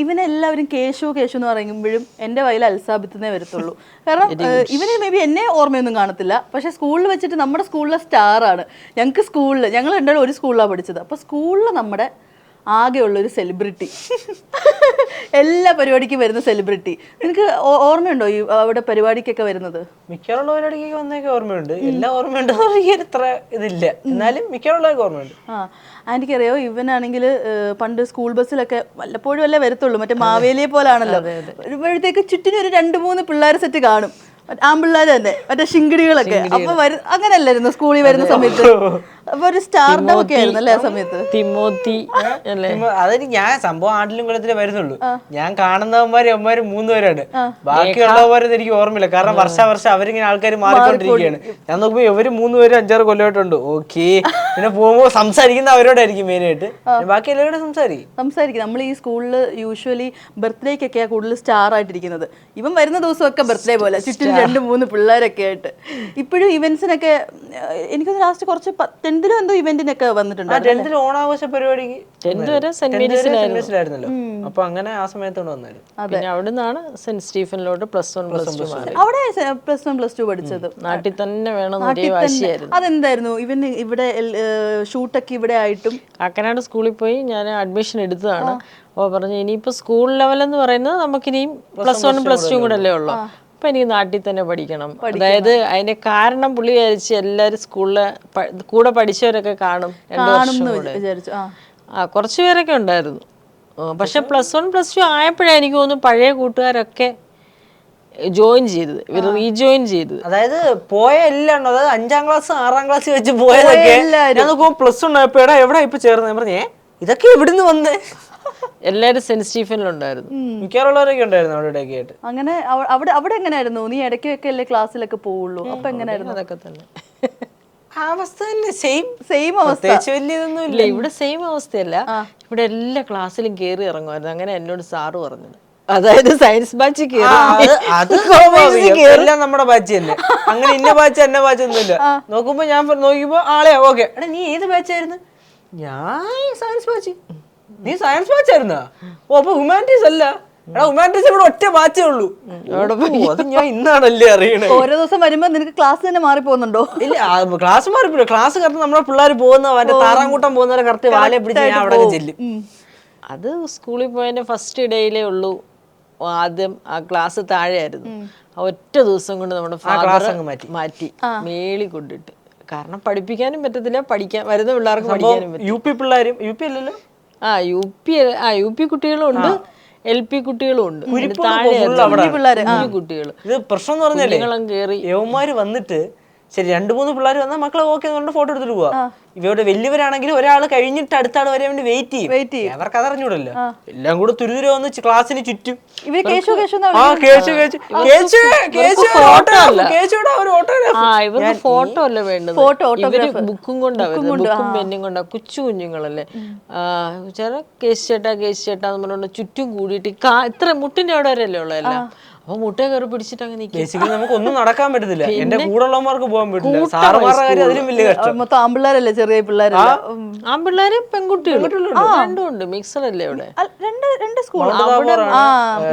ഇവനെല്ലാവരും കേശു കേശു എന്ന് പറയുമ്പോഴും എൻ്റെ വയലിൽ അൽസാബിത്തുന്നേ വരത്തുള്ളൂ. കാരണം ഇവന് മേ ബി എന്നെ ഓർമ്മയൊന്നും കാണത്തില്ല, പക്ഷെ സ്കൂളിൽ വെച്ചിട്ട് നമ്മുടെ സ്കൂളിലെ സ്റ്റാറാണ്. ഞങ്ങൾ രണ്ടാളും ഒരു സ്കൂളിലാണ് പഠിച്ചത്. അപ്പോൾ സ്കൂളിൽ നമ്മുടെ ആകെയുള്ളൊരു സെലിബ്രിറ്റി, എല്ലാ പരിപാടിക്കും വരുന്ന സെലിബ്രിറ്റി. നിനക്ക് ഓർമ്മയുണ്ടോ ഈ അവിടെ പരിപാടിക്കൊക്കെ വരുന്നത്? മിക്കവാറുള്ള പരിപാടിക്കൊക്കെ വന്നൊക്കെ ഓർമ്മയുണ്ട്. എല്ലാം ഓർമ്മയുണ്ട് ഇത്ര ഇതില്ല, എന്നാലും മിക്കവാറുള്ളതൊക്കെ ഓർമ്മയുണ്ട്. എനിക്കറിയോ, ഇവനാണെങ്കിൽ പണ്ട് സ്കൂൾ ബസ്സിലൊക്കെ വല്ലപ്പോഴും അല്ലേ വരത്തുള്ളൂ, മറ്റേ മാവേലിയെ പോലാണല്ലോ. വരുമ്പോഴത്തേക്ക് ചുറ്റിനും ഒരു 2-3 പിള്ളേർ സെറ്റ് കാണും, ആൺപിള്ളേർ തന്നെ, മറ്റേ ശിങ്കിടികളൊക്കെ. അപ്പൊ അങ്ങനെയല്ലായിരുന്നു സ്കൂളിൽ വരുന്ന സമയത്ത്? അപ്പൊ ഒരു സ്റ്റാർഡം ഒക്കെ ആയിരുന്നു അല്ലേ ആ സമയത്ത്? അതെനിക്ക് ഞാൻ സംഭവം ആണ്ടിലും കുളത്തിലേ വരുന്നുള്ളൂ. ഞാൻ കാണുന്നവന്മാര് 3 പേരാണ്. ബാക്കിയുള്ളവരെ എനിക്ക് ഓർമ്മയില്ല, കാരണം വർഷം അവരിങ്ങനെ ആൾക്കാർ മാറിക്കൊണ്ടിരിക്കുകയാണ്. ഞാൻ നോക്കുമ്പോ ഇവര് 3 പേര് 5-6 കൊല്ലമായിട്ടുണ്ട്. ഓക്കെ, പിന്നെ പോകുമ്പോ സംസാരിക്കുന്ന അവരോടായിരിക്കും മെയിനായിട്ട്, ബാക്കി എല്ലാവരോടും സംസാരിക്കും. നമ്മൾ ഈ സ്കൂളിൽ യൂഷ്വലി ബർത്ത്ഡേക്കൊക്കെയാണ് കൂടുതൽ സ്റ്റാർ ആയിട്ടിരിക്കുന്നത്. ഇവൻ വരുന്ന ദിവസമൊക്കെ ബർത്ത്ഡേ പോലെ ചുറ്റും 2-3 പിള്ളേരൊക്കെ ആയിട്ട്. ഇപ്പോഴും ഇവന്റ്സിനൊക്കെ എനിക്കൊന്ന് ലാസ്റ്റ് കുറച്ച് 10th എന്തോ ഇവന്റിനൊക്കെ വന്നിട്ടുണ്ട്. ഓണാഘോഷ പരിപാടിക്ക് സെന്റ് അപ്പൊ അങ്ങനെ ആ സമയത്തോട് വന്നായിരുന്നു. പിന്നെ അവിടെ നിന്നാണ് സെന്റ് സ്റ്റീഫനിലോട്ട് +1 +2 അവിടെ +1 +2 പഠിച്ചത്. നാട്ടിൽ തന്നെ വേണം. അതെന്തായിരുന്നു ഇവൻ ഇവിടെ ഷൂട്ടൊക്കെ ഇവിടെ ആയിട്ടും? കാക്കനാട് സ്കൂളിൽ പോയി ഞാൻ അഡ്മിഷൻ എടുത്തതാണ്. അപ്പോൾ പറഞ്ഞു ഇനിയിപ്പോൾ സ്കൂൾ ലെവലെന്ന് പറയുന്നത് നമുക്കിനിയും +1 +2 കൂടെ അല്ലേ ഉള്ളൂ, അപ്പം എനിക്ക് നാട്ടിൽ തന്നെ പഠിക്കണം. അതായത് അതിന്റെ കാരണം പുള്ളി വിചാരിച്ച് എല്ലാവരും സ്കൂളിലെ കൂടെ പഠിച്ചവരൊക്കെ കാണും 2 വർഷം കൂടെ. കുറച്ച് പേരൊക്കെ ഉണ്ടായിരുന്നു. പക്ഷെ +1 +2 ആയപ്പോഴാണ് എനിക്ക് തോന്നുന്നു പഴയ കൂട്ടുകാരൊക്കെ ജോയിൻ ചെയ്തത്, ഇവർ റീജോയിൻ ചെയ്തത്. അതായത് പോയ എല്ലാം ഉണ്ടോ, അതായത് 5ാം ക്ലാസ് 6ാം ക്ലാസ് വെച്ച് പോയതൊക്കെ ഞാൻ നോക്കുമ്പോൾ +1 ആയപ്പോഴാ എവിടെ ഇപ്പൊ ചേർന്ന്. ഞാൻ പറഞ്ഞേ ഇതൊക്കെ എവിടുന്ന് വന്നേ? എല്ലാരും സെന്റ് സ്റ്റീഫനിലുണ്ടായിരുന്നു, മിക്കവാറുള്ളവരൊക്കെ ഉണ്ടായിരുന്നു അവിടെയൊക്കെ ആയിട്ട്. അങ്ങനെ അവിടെ എങ്ങനെയായിരുന്നു? നീ ഇടയ്ക്കൊക്കെ അല്ലേ ക്ലാസ്സിലൊക്കെ പോവുള്ളൂ, അപ്പൊ എങ്ങനെയായിരുന്നു? അതൊക്കെ തന്നെ അവസ്ഥ തന്നെ, സെയിം അവസ്ഥ. വലിയതൊന്നും ഇല്ല, ഇവിടെ സെയിം അവസ്ഥയല്ല. ഇവിടെ എല്ലാ ക്ലാസ്സിലും കയറി ഇറങ്ങുമായിരുന്നു. അങ്ങനെ എന്നോട് സാറ് പറഞ്ഞത്, അതായത് സയൻസ് ബാച്ച് എല്ലാം നമ്മുടെ ബാച്ച് തന്നെ. അങ്ങനെ ഇന്ന ബാച്ച് എന്ന ബാച്ച് ഒന്നുമില്ല. നോക്കുമ്പോ ഞാൻ നോക്കിയപ്പോ ആളെ ഓക്കെ, എടാ നീ ഏത് ബാച്ചായിരുന്നു? ഞാൻ സയൻസ് ബാച്ച്. നീ സയൻസ് ബാച്ച് ആയിരുന്നാ? ഓ അപ്പൊ ഹ്യൂമാനിറ്റീസ് അല്ല. എടാ ഹ്യൂമാനിറ്റീസ് ഇവിടെ ഒറ്റ ബാച്ചേ ഉള്ളൂ. അത് ഞാൻ ഇന്നാണല്ലേ അറിയണേ. ഓരോ ദിവസം വരുമ്പോ നിനക്ക് ക്ലാസ് തന്നെ മാറി പോകുന്നുണ്ടോ? ഇല്ല, ക്ലാസ് മാറിപ്പോയി. ക്ലാസ് കറക്റ്റ് നമ്മുടെ പിള്ളേർ പോകുന്ന അവന്റെ താറാങ്കൂട്ടം പോകുന്നവരെ കറക്റ്റ് വാലെ പിടിച്ച് ഞാൻ അവിടെ ചെല്ലും. അത് സ്കൂളിൽ പോയതിന്റെ ഫസ്റ്റ് ഡേയിലേ ഉള്ളൂ. ആദ്യം ആ ക്ലാസ് താഴെയായിരുന്നു. ഒറ്റ ദിവസം കൊണ്ട് നമ്മുടെ ഫാദർ മാറ്റി മേളി കൊണ്ടിട്ട്. കാരണം പഠിപ്പിക്കാനും പറ്റത്തില്ല, വരുന്ന പിള്ളേർക്ക് പഠിക്കാനും പറ്റും. യു പി പിള്ളേരും, യു പി അല്ലല്ലോ, യു പി കുട്ടികളും ഉണ്ട്, LP കുട്ടികളും ഉണ്ട്, കുട്ടികൾ. ഇത് പ്രശ്നം എന്ന് പറഞ്ഞാലേ യവന്മാര് വന്നിട്ട് ശരി 2-3 പിള്ളേർ വന്നാൽ മക്കളെ ഓക്കെ കൊണ്ട് ഫോട്ടോ എടുത്തിട്ട് പോവാ. ഇവരുടെ വലിയവരാണെങ്കിൽ ഒരാൾ കഴിഞ്ഞിട്ട് അടുത്ത ആൾ വരാൻ വേണ്ടി വെയിറ്റ് ചെയ്യും. അവർക്ക് അതറിഞ്ഞൂടല്ലോ. എല്ലാം കൂടെ തുരുതുര വന്ന് ക്ലാസ്സിന് ചുറ്റും ഫോട്ടോ അല്ല വേണ്ടത്, ഇവര് ബുക്കും കൊണ്ടാ വരുന്നത്. ബുക്കും പെന്നും കൊണ്ടാ. കൊച്ചു കുഞ്ഞുങ്ങളല്ലേ, ചില കേസ് ചേട്ടാന്ന് പറഞ്ഞോണ്ട് ചുറ്റും കൂടിയിട്ട് ഇത്ര മുട്ടിന്റെ അവിടെ വരെയല്ലേ ഉള്ള എല്ലാം. അപ്പൊ മുട്ടയെ കയറി പിടിച്ചിട്ട് അങ്ങനെ നമുക്ക് ഒന്നും നടക്കാൻ പറ്റത്തില്ല. എന്റെ കൂടെ ഉള്ളവർക്ക് പോകാൻ പറ്റില്ല. സാറുമാരുടെ കാര്യം അതിലും വലിയ കഷ്ടം. മൊത്തം ആൺപിള്ളേരല്ലേ, ചെറിയ പിള്ളേരല്ല. ആൺപിള്ളേരും പെൺകുട്ടികളും രണ്ടും ഉണ്ട്. മിക്സഡ് അല്ലേ ഇവിടെ? രണ്ട് സ്കൂൾ,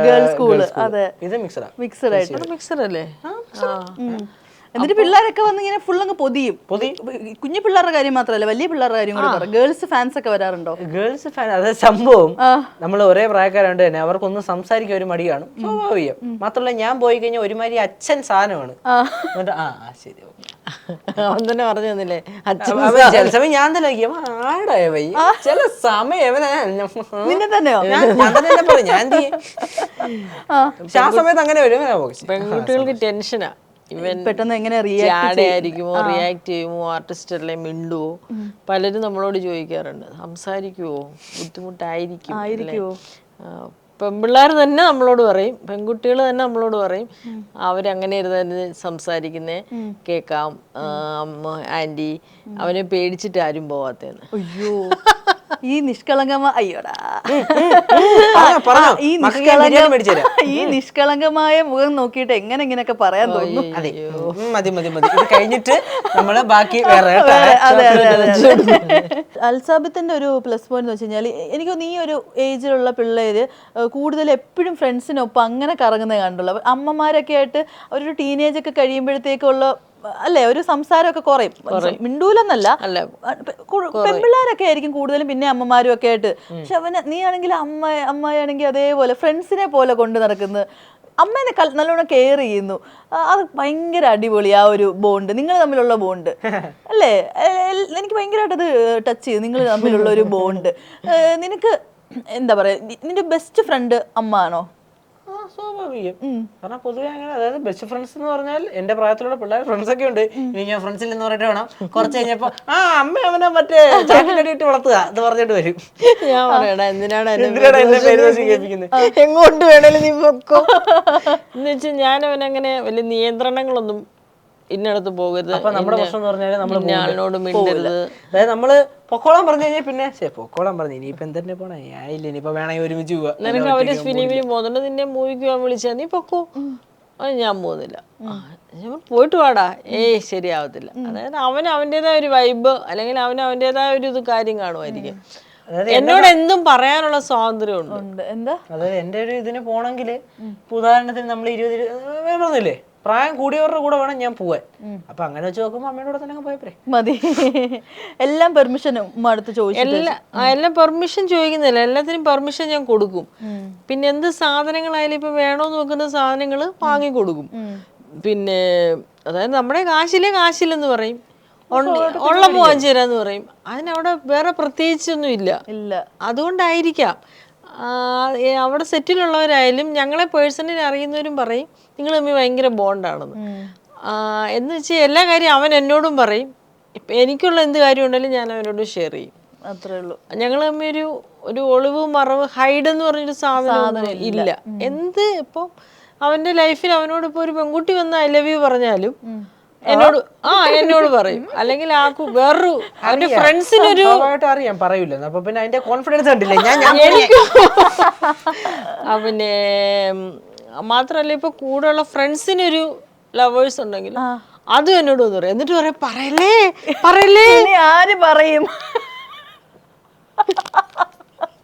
ഗേൾസ് സ്കൂള്. അതെ, ഇത് മിക്സഡ് ആയിട്ട്. മിക്സഡ് അല്ലേ? എന്നിട്ട് പിള്ളേരൊക്കെ വന്ന് ഇങ്ങനെ ഫുൾ അങ്ങ് പൊതിയും. കുഞ്ഞു പിള്ളേരുടെ കാര്യം മാത്രമല്ല, വലിയ പിള്ളേരുടെ കാര്യം കൂടെ പറ. ഗേൾസ് ഫാൻസ് ഒക്കെ വരാറുണ്ടോ? ഗേൾസ് ഫാൻ, അതായത് സംഭവം നമ്മൾ ഒരേ പ്രായക്കാരുണ്ട് തന്നെ, അവർക്കൊന്നും സംസാരിക്കാൻ ഒരു മടി കാണും, സ്വാഭാവികം. മാത്രമല്ല ഞാൻ പോയി കഴിഞ്ഞാൽ ഒരുമാതിരി അച്ഛൻ സാധനമാണ്. ശരി തന്നെ പറഞ്ഞു തന്നില്ലേ ചില സമയം ഞാൻ തന്നെ ആടായ വൈ ചില സമയം ഞാൻ പക്ഷെ ആ സമയത്ത് അങ്ങനെ വരും. പെൺകുട്ടികൾക്ക് ടെൻഷനാ. പെട്ടെന്ന് എങ്ങനെ ആയിരിക്കുമോ, റിയാക്ട് ചെയ്യുമോ, ആർട്ടിസ്റ്റ് അല്ലേ, മിണ്ടുവോ? പലരും നമ്മളോട് ചോദിക്കാറുണ്ട്, സംസാരിക്കുവോ, ബുദ്ധിമുട്ടായിരിക്കുമോ? പെൺപിള്ളേർ തന്നെ നമ്മളോട് പറയും, പെൺകുട്ടികൾ തന്നെ നമ്മളോട് പറയും അവരങ്ങനെ ഇരുന്ന് സംസാരിക്കുന്നേ കേൾക്കാം ആന്റി, അവനെ പേടിച്ചിട്ട് ആരും പോവാത്തേന്ന്. അയ്യോ, ഈ നിഷ്കളങ്കമായ അയ്യോടാ പറഞ്ഞോ, ഈ മക്കൾക്ക് ഞാൻ ബിരിയാണി മേടിച്ചു തരാം. ഈ നിഷ്കളങ്കമായ മുഖം നോക്കിയിട്ട് എങ്ങനെ ഇങ്ങനെയൊക്കെ പറയാൻ തോന്നുന്നു. അതെ മതി മതി മതി, ഇത് കഴിഞ്ഞിട്ട് നമ്മള് ബാക്കി വേറെ കേട്ടോ. അതെ അതെ അതെ. അൽസാബിത്തിന്റെ ഒരു പ്ലസ് പോയിന്റ് എന്ന് വെച്ച് കഴിഞ്ഞാൽ എനിക്ക് തോന്നുന്നു ഈ ഒരു ഏജിലുള്ള പിള്ളേര് കൂടുതൽ എപ്പോഴും ഫ്രണ്ട്സിനൊപ്പം അങ്ങനെ കറങ്ങുന്നത് കണ്ടുള്ളൂ. അമ്മമാരൊക്കെ ആയിട്ട് ഒരു ടീനേജ് ഒക്കെ കഴിയുമ്പോഴത്തേക്കുള്ള അല്ലേ ഒരു സംസാരമൊക്കെ കുറയും. മിണ്ടൂലെന്നല്ല, പെൺപിള്ളേരൊക്കെ ആയിരിക്കും കൂടുതലും, പിന്നെ അമ്മമാരും ഒക്കെ ആയിട്ട്. പക്ഷെ നീ ആണെങ്കിൽ അമ്മയാണെങ്കിൽ അതേപോലെ ഫ്രണ്ട്സിനെ പോലെ കൊണ്ട് നടക്കുന്നത്, അമ്മേനെ നല്ലോണം കെയർ ചെയ്യുന്നു. അത് ഭയങ്കര അടിപൊളി ആ ഒരു ബോണ്ട്, നിങ്ങൾ തമ്മിലുള്ള ബോണ്ട് അല്ലേ? എനിക്ക് ഭയങ്കരമായിട്ട് അത് ടച്ച് ചെയ്യും, നിങ്ങൾ തമ്മിലുള്ള ഒരു ബോണ്ട്. നിനക്ക് എന്താ പറയാ, നിന്റെ ബെസ്റ്റ് ഫ്രണ്ട് അമ്മ ആണോ? സ്വാഭാവികം. കാരണം പൊതുവെ അങ്ങനെ, അതായത് ബെസ്റ്റ് ഫ്രണ്ട്സ് എന്ന് പറഞ്ഞാൽ എന്റെ പ്രായത്തിലുള്ള പിള്ളേർ ഫ്രണ്ട്സ് ഒക്കെ ഉണ്ട്. ഇനി ഞാൻ ഫ്രണ്ട്സിൽ എന്ന് പറഞ്ഞിട്ട് വേണം കുറച്ച് കഴിഞ്ഞപ്പോ അമ്മ അവനെ മറ്റേ ചാക്കിലടിയിട്ട് വളർത്തുക എന്ന് പറഞ്ഞിട്ട് വരും. ഞാൻ പറയടാ, എന്തിനാണ് എന്നെ പേര് വെച്ച് കേൾപ്പിക്കുന്നത്? എങ്ങോട്ട് വേണേലും നീ പൊക്കോ എന്ന് വെച്ചാൽ ഞാൻ അവനങ്ങനെ വലിയ നിയന്ത്രണങ്ങളൊന്നും ഇന്നടത്ത് പോകരുത്, അപ്പൊ നമ്മുടെ പ്രശ്നം എന്ന് പറഞ്ഞാൽ നമ്മൾ ആളിനോട് മിണ്ടരുത്. അതായത് നമ്മള് പൊക്കോളാൻ പറഞ്ഞു കഴിഞ്ഞാൽ പിന്നെ പൊക്കോളാൻ പറഞ്ഞു ഇനിയിപ്പോ എന്തെന്നെ പോണേ ആയില്ല, ഇനിയിപ്പോ വേണമെങ്കിൽ ഒരുമിച്ച് പോവാ. നിനക്ക് അവര് ഫിലിമിൽ പോകുന്നുണ്ട്, നിന്നെ മൂവിക്ക് പോകാൻ വിളിച്ചാൽ നീ പൊക്കോ. അത് ഞാൻ പോകുന്നില്ല, ഞാൻ പോയിട്ട് വാടാ, ശരിയാവത്തില്ല. അതായത് അവന് അവൻ്റെതായ ഒരു വൈബ് അല്ലെങ്കിൽ അവന് അവൻ്റെതായ ഒരു ഇത് കാര്യം കാണുമായിരിക്കും. എന്നോട് എന്തും പറയാനുള്ള സ്വാതന്ത്ര്യം ഉണ്ട്. എന്താ അതായത് എന്റെ ഒരു ഇതിന് പോണെങ്കിൽ ഉദാഹരണത്തിന് നമ്മൾ 20 പറഞ്ഞില്ലേ, പ്രായം കൂടിയവരുടെ കൂടെ വേണം ഞാൻ പോവാൻ. അപ്പൊ അങ്ങനെ വെച്ച് നോക്കുമ്പോ അമ്മയുടെ കൂടെ തന്നെ പോയപ്പോഴേ മതി. എല്ലാം പെർമിഷനും അടുത്ത് ചോദിച്ചു. എല്ലാം പെർമിഷൻ ചോദിക്കുന്നില്ല, എല്ലാത്തിനും പെർമിഷൻ ഞാൻ കൊടുക്കും. പിന്നെ എന്ത് സാധനങ്ങളായാലും ഇപ്പൊ വേണോന്ന് നോക്കുന്ന സാധനങ്ങൾ വാങ്ങി കൊടുക്കും. പിന്നെ അതായത് നമ്മുടെ കാശില്ലെന്ന് പറയും, ഉള്ളപ്പോ വാങ്ങിച്ചു തരാന്ന് പറയും. അതിനവിടെ വേറെ പ്രത്യേകിച്ചൊന്നും ഇല്ല. അതുകൊണ്ടായിരിക്കാം അവിടെ സെറ്റിലുള്ളവരായാലും ഞങ്ങളെ പേഴ്സണലി അറിയുന്നവരും പറയും നിങ്ങൾ തമ്മിൽ ഭയങ്കര ബോണ്ടാണെന്ന്. എന്ന് വെച്ചാൽ എല്ലാ കാര്യം അവൻ എന്നോടും പറയും, ഇപ്പം എനിക്കുള്ള എന്ത് കാര്യം ഉണ്ടെങ്കിലും ഞാൻ അവനോട് ഷെയർ ചെയ്യും. അത്രേ ഉള്ളൂ. ഞങ്ങൾ തമ്മിൽ ഒരു ഒളിവ് മറവ് ഹൈഡ് എന്ന് പറഞ്ഞൊരു സാധനം ഇല്ല. എന്ത് ഇപ്പം അവന്റെ ലൈഫിൽ അവനോട് ഇപ്പൊ ഒരു പെൺകുട്ടി വന്ന് ഐ ലവ് യു പറഞ്ഞാലും എന്നോട് പറയും. അല്ലെങ്കിൽ വേറൊരു അവന്റെ ഫ്രണ്ട്സിനൊരു അറിയാം പറയൂല, അപ്പൊ പിന്നെ അതിന്റെ കോൺഫിഡൻസ് കണ്ടില്ലേ പിന്നെ മാത്രല്ല ഇപ്പൊ കൂടെയുള്ള ഫ്രണ്ട്സിനൊരു ലവേഴ്സ് ഉണ്ടെങ്കിൽ അതും എന്നോട് ഒന്ന് പറയും. എന്നിട്ട് പറയാം പറയല്ലേ ആര് പറയും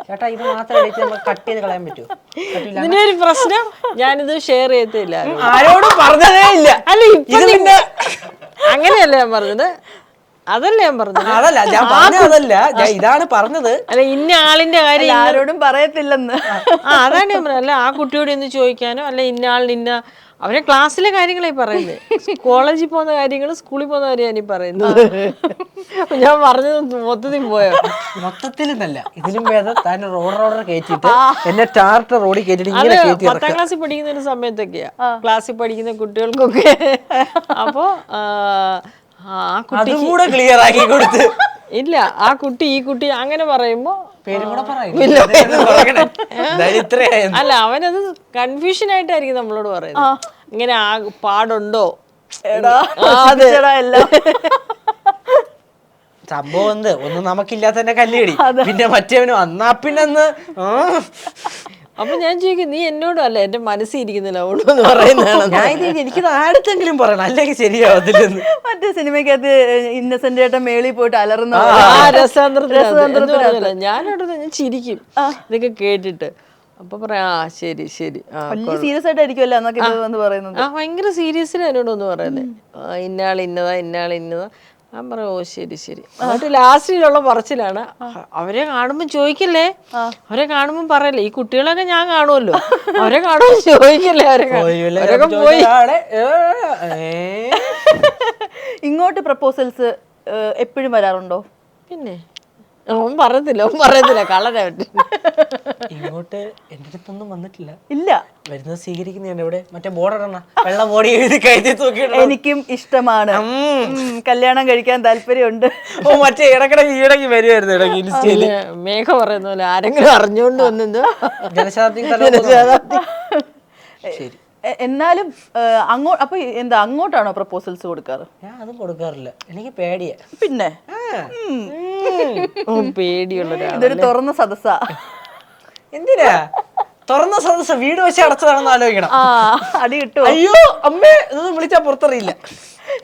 ചേട്ടാ ഇത് മാത്രം കട്ട് ചെയ്ത് കളയാൻ പറ്റുമോ? ഇതിന്റെ ഒരു പ്രശ്നം ഞാനിത് ഷെയർ ചെയ്യത്തില്ല, ആരോടും പറഞ്ഞതേ ഇല്ല. അല്ല ഇപ്പൊ അങ്ങനെയല്ല ഞാൻ പറഞ്ഞത്, അതല്ല ഞാൻ പറഞ്ഞത്, ഇതാണ് പറഞ്ഞത്. അല്ല ഇന്ന ആളിന്റെ കാര്യം ആരോടും പറയത്തില്ലെന്ന്. അതാണ് ഞാൻ പറഞ്ഞത്. അല്ല ആ കുട്ടിയോട് ഇന്ന് ചോദിക്കാനോ അല്ല ഇന്ന ആളിന് ഇന്ന അവരെ ക്ലാസ്സിലെ കാര്യങ്ങളായി പറയുന്നത്, കോളേജിൽ പോകുന്ന കാര്യങ്ങൾ സ്കൂളിൽ പോകുന്ന കാര്യമാണ് ഈ പറയുന്നത്. ഞാൻ പറഞ്ഞത് മൊത്തത്തിൽ പോയോ? മൊത്തത്തിൽ നല്ല ഇതിലും ഭേദം താൻ റോഡർ കയറ്റിട്ട് എന്നെ ടാർട്ട റോഡിൽ കയറ്റിട്ട് ഇങ്ങനെ കയറ്റി. 10ാം ക്ലാസ്സിൽ പഠിക്കുന്ന ഒരു സമയത്തൊക്കെയാ, ക്ലാസ്സിൽ പഠിക്കുന്ന കുട്ടികൾക്കൊക്കെ. അപ്പോ ആ കുട്ടി കൂടെ ക്ലിയർ ആക്കി കൊടുത്ത് ഇല്ല ആ കുട്ടി ഈ കുട്ടി അങ്ങനെ പറയുമ്പോ അല്ല അവനത് കൺഫ്യൂഷൻ ആയിട്ടായിരിക്കും നമ്മളോട് പറയുന്നത്. ഇങ്ങനെ പാടുണ്ടോ സംഭവം എന്ത് ഒന്നും നമുക്കില്ലാത്തന്നെ കല്ലേടി, പിന്നെ മറ്റേവനും അന്നാ പിന്നെ അപ്പൊ ഞാൻ ചോദിക്കും നീ എന്നോടും അല്ല എന്റെ മനസ്സിൽ ഇരിക്കുന്നില്ല എന്ന് പറയുന്നതാണ്. എനിക്കിത് ആടുത്തെങ്കിലും പറയണം, അല്ലെങ്കിൽ ശരിയാവത്തില്ലെന്ന്. മറ്റേ സിനിമയ്ക്കകത്ത് ഇന്നസെന്റ് ഏട്ടൻ മേളിൽ പോയിട്ട് അലറുന്ന രസാന്തരത്തിലല്ല ഞാൻ ചിരിക്കും ഇതൊക്കെ കേട്ടിട്ട്. അപ്പൊ പറയാ ശരി സീരിയസ് ആയിട്ടായിരിക്കുമല്ലോ എന്നൊക്കെ പറയുന്നത്. ഭയങ്കര സീരിയസിന് എന്നോടൊന്ന് പറയുന്നത്, ഇന്നാൾ ഇന്നതാ. ഞാൻ പറയാം ശരി എന്നിട്ട് ലാസ്റ്റിലുള്ള പറച്ചിലാണ് അവരെ കാണുമ്പോ ചോദിക്കല്ലേ, അവരെ കാണുമ്പോ പറയല്ലേ, ഈ കുട്ടികളൊക്കെ ഞാൻ കാണുമല്ലോ, അവരെ കാണുമ്പോ ചോദിക്കല്ലേ, അവരൊക്കെ പോയി. ഇങ്ങോട്ട് പ്രപ്പോസൽസ് എപ്പോഴും വരാറുണ്ടോ? പിന്നെ അവൻ പറയത്തില്ല കളരാ. ഇങ്ങോട്ട് എന്റെ അടുത്തൊന്നും വന്നിട്ടില്ല. ഇല്ല, വരുന്നത് സ്വീകരിക്കുന്ന ഇവിടെ മറ്റേ ബോർഡർ വെള്ള ബോഡി എഴുതി കയറ്റി തൂക്കിയിട്ട് എനിക്കും ഇഷ്ടമാണ്, കല്യാണം കഴിക്കാൻ താല്പര്യമുണ്ട്. മറ്റേ ഈടക്ക് വരുമായിരുന്നു ഇടയ്ക്ക് ഇൻസ്റ്റയില് മേഘ പറയുന്ന പോലെ ആരെങ്കിലും അറിഞ്ഞുകൊണ്ട് വന്നത് ജനശതാബ്ദി. ശരി എന്നാലും അപ്പൊ അങ്ങോട്ടാണോ പ്രപ്പോസൽസ് കൊടുക്കാറ്? ഞാൻ അതും കൊടുക്കാറില്ല, എനിക്ക് പേടിയാ. പിന്നെ പേടിയുള്ള ഒരാൾ. ഇതൊരു തുറന്ന സദസ്സാ. എന്തിനാ തുറന്ന സദസ്സ് വീട് വെച്ച് അടച്ചതാണെന്ന് ആലോചിക്കണം. അടി കിട്ടുമോ? അയ്യോ അമ്മേ ഇതൊന്നും വിളിച്ചാ പുറത്തറിയില്ല.